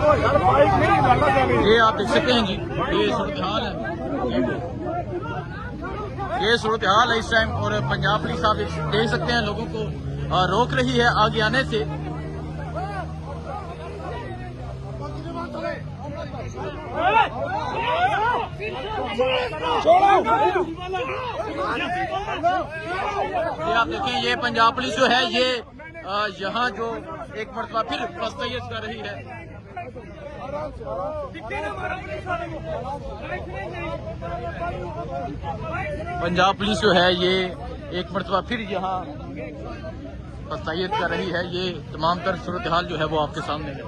ये आप देख सकते हैं जी, ये सूरत हाल है, ये सूरत हाल है इस टाइम। और पंजाब पुलिस आप देख सकते हैं लोगों को रोक रही है आगे आने से। ये आप देखें, ये पंजाब पुलिस जो है ये यहाँ जो एक मरतबा फिर फस्तैयत कर रही है। पंजाब पुलिस जो है ये एक मरतबा फिर यहाँ फस्तैयत कर रही है। ये तमाम तर सूरत हाल जो है वो आपके सामने है।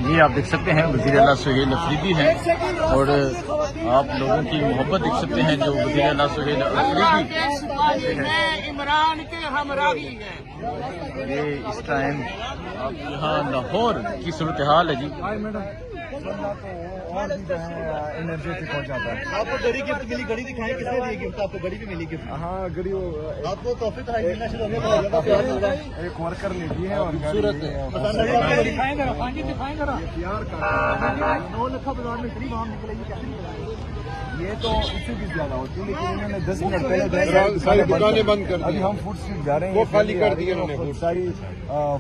ये आप देख सकते हैं वज़ीर आला सुहेल अफरीदी हैं और आप लोगों की मोहब्बत देख सकते हैं जो वज़ीर आला सुहेल अफरीदी इमरान के हमराही हैं। ये इस टाइम आप यहाँ लाहौर की सूरत हाल है जी। और भी जो है एनर्जेटिक हो जाता है। आपको घड़ी गिफ्ट मिली, घड़ी दिखाएं किसने दी गिफ्ट? आपको घड़ी भी मिली गिफ्ट? हाँ, घड़ी आपको तोहफे तो मिलना शुरू हो गया। एक वर्कर ने दी है और खूबसूरत है। ये तो इससे भी ज्यादा होती है, लेकिन इन्होंने 10 मिनट पहले सारी दुकानें बंद कर दी। अभी हम फूड स्ट्रीट जा रहे हैं, वो खाली कर दी इन्होंने, सारी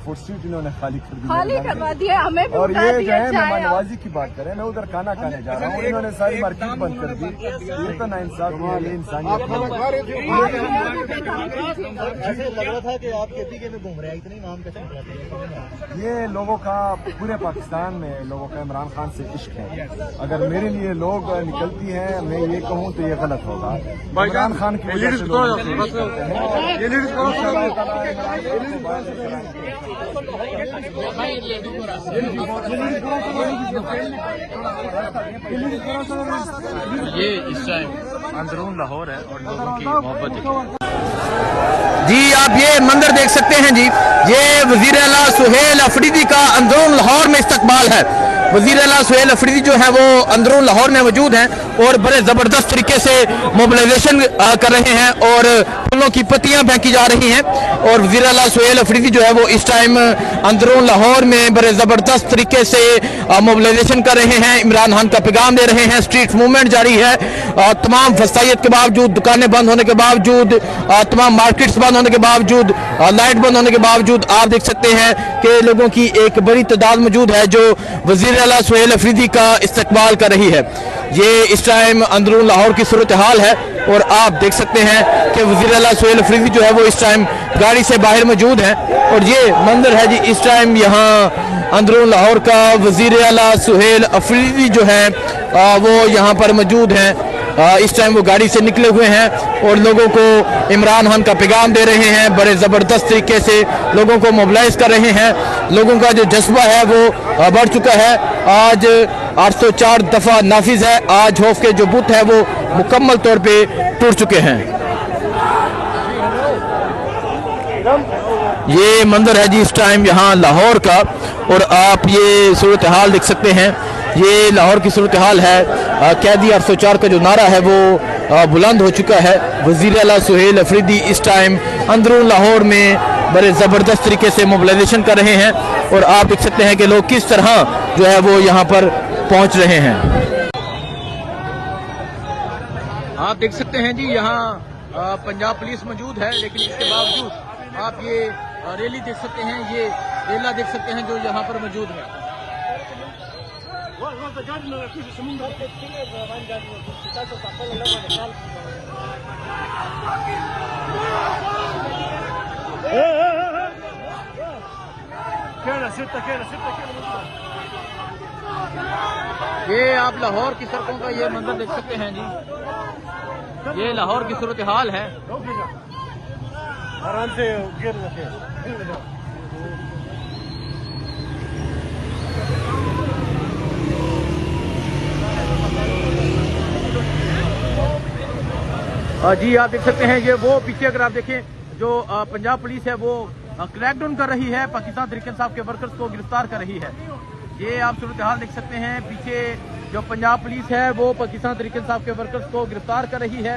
फूड स्ट्रीट इन्होंने खाली करवा दी है हमें। और ये जो है मेहमान नवाजी की बात करें, मैं उधर खाना खाने जा रहा हूँ, इन्होंने सारी मार्केट बंद कर दी। ये तो ना इंसाफ है, ये इंसानियत। ऐसे लग रहा था कि आप KPK में घूम रहे हैं, इतने नाम कैसे? ये लोगों का, पूरे पाकिस्तान में लोगों का इमरान खान से इश्क है। अगर मेरे लिए लोग निकलती है, मैं ये कहूँ तो ये गलत होगा। इमरान खान की वजह से ये इस टाइम अंदरून लाहौर है और लोगों की मोहब्बत है जी। आप ये मंदिर देख सकते हैं जी, ये वज़ीर आला सुहेल अफरीदी का अंदरून लाहौर में इस्तकबाल है। वज़ीर आला सुहेल अफरीदी जो है वो अंदरून लाहौर में मौजूद हैं और बड़े ज़बरदस्त तरीके से मोबिलाइजेशन कर रहे हैं और फूलों की पत्तियां फेंकी जा रही हैं। और वज़ीर आला सुहेल अफरीदी जो है वो इस टाइम अंदरून लाहौर में बड़े ज़बरदस्त तरीके से मोबिलाइजेशन कर रहे हैं, इमरान खान का पैगाम दे रहे हैं। स्ट्रीट मूवमेंट जारी है, तमाम फसाइयत के बावजूद, दुकानें बंद होने के बावजूद, तमाम मार्केट्स बंद होने के बावजूद, लाइट बंद होने के बावजूद आप देख सकते हैं कि लोगों की एक बड़ी तादाद मौजूद है जो वज़ीर आला सुहेल अफरीदी का इस्तकबाल कर रही है। ये इस टाइम अंदरून लाहौर की सूरत हाल है और आप देख सकते हैं कि वज़ीर आला सुहेल अफरीदी जो है वो इस टाइम गाड़ी से बाहर मौजूद है। और ये मंदिर है जी इस टाइम यहाँ अंदरून लाहौर का। वज़ीर आला सुहेल अफरीदी जो है वो यहाँ पर मौजूद हैं। इस टाइम वो गाड़ी से निकले हुए हैं और लोगों को इमरान खान का पैगाम दे रहे हैं, बड़े ज़बरदस्त तरीके से लोगों को मोबिलाइज कर रहे हैं। लोगों का जो जज्बा है वो बढ़ चुका है। आज 804 दफ़ा नाफिज है, आज खौफ के जो बुत है वो मुकम्मल तौर पे टूट चुके हैं। ये मंदिर है जी इस टाइम यहाँ लाहौर का और आप ये सूरत हाल देख सकते हैं। ये लाहौर की सूरत हाल है। कैदी 804 का जो नारा है वो बुलंद हो चुका है। वज़ीर आला सुहेल अफरीदी इस टाइम अंदरून लाहौर में बड़े ज़बरदस्त तरीके से मोबिलाइजेशन कर रहे हैं और आप देख सकते हैं कि लोग किस तरह जो है वो यहाँ पर पहुँच रहे हैं। आप देख सकते हैं जी यहाँ पंजाब पुलिस मौजूद है, लेकिन इसके बावजूद आप ये रैली देख सकते हैं, ये रेला देख सकते हैं जो यहाँ पर मौजूद है। ये आप लाहौर की सड़कों का ये मंजर देख सकते हैं जी, ये लाहौर की सूरत हाल है। आराम से जी आप देख सकते हैं, ये वो पीछे अगर आप देखें जो पंजाब पुलिस है वो क्रैकडाउन कर रही है, पाकिस्तान तहरीक इंसाफ के वर्कर्स को गिरफ्तार कर रही है। ये आप सूरत हाल देख सकते हैं, पीछे जो पंजाब पुलिस है वो पाकिस्तान तहरीक इंसाफ के वर्कर्स को गिरफ्तार कर रही है,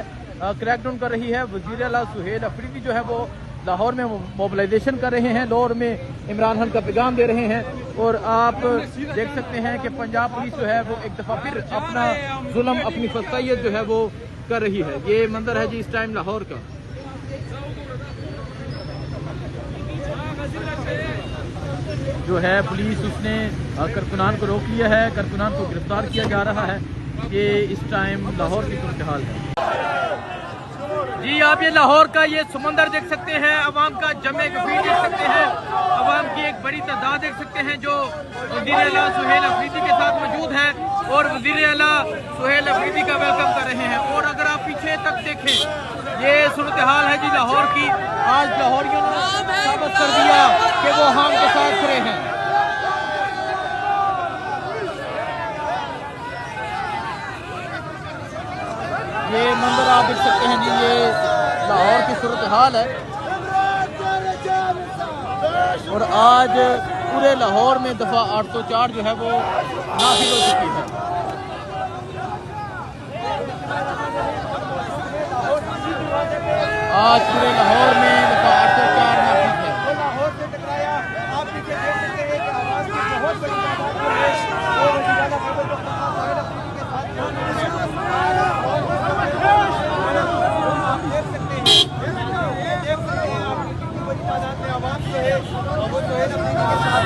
क्रैकडाउन कर रही है। वजीर आला सुहेल अफरीदी जो है वो लाहौर में मोबिलाइजेशन कर रहे हैं, लाहौर में इमरान खान का पैगाम दे रहे हैं। और आप देख सकते हैं कि पंजाब पुलिस जो है वो एक दफा फिर अपना जुल्म, अपनी फसाइयत जो है वो कर रही है। ये मंजर है जी इस टाइम लाहौर का। जो है पुलिस उसने कारकुनान को रोक लिया है, कारकुनान को गिरफ्तार किया जा रहा है। ये इस टाइम लाहौर की सूरत हाल है जी। आप ये लाहौर का ये समंदर देख सकते हैं, अवाम का जमे गफीर देख सकते हैं, अवाम की एक बड़ी तादाद देख सकते हैं जो वज़ीर आला सुहेल अफरीदी के साथ मौजूद है और वज़ीर आला सुहेल अफरीदी का वेलकम कर रहे हैं। और अगर आप पीछे तक देखें, ये सूरत हाल है जी लाहौर की। आज लाहौरियों ने साबित कर दिया कि वो हम के साथ खड़े हैं। ये मंजर आप देख सकते हैं जी, ये लाहौर की सूरत हाल है। और आज पूरे लाहौर में दफा 804 जो है वो नाफिज हो चुकी है। आज पूरे लाहौर में दफा 804 नाफिज है। लाहौर से टकराया, आप पीछे देख सकते हैं कि आवाज की बहुत बड़ी तादाद में है। वो वज़ीर आला खैबर पख्तूनख्वा सुहेल अफरीदी के साथ आप देख सकते हैं, आप कितनी बड़ी तादाद में आवाम जो है वो सुहेल अफरीदी के साथ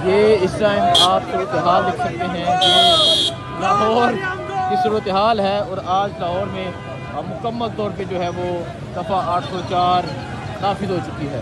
ये इस टाइम आप सूरत हाल देख सकते हैं कि लाहौर की सूरत हाल है। और आज लाहौर में मुकम्मल तौर पे जो है वो दफ़ा 804 नाफिज हो चुकी है।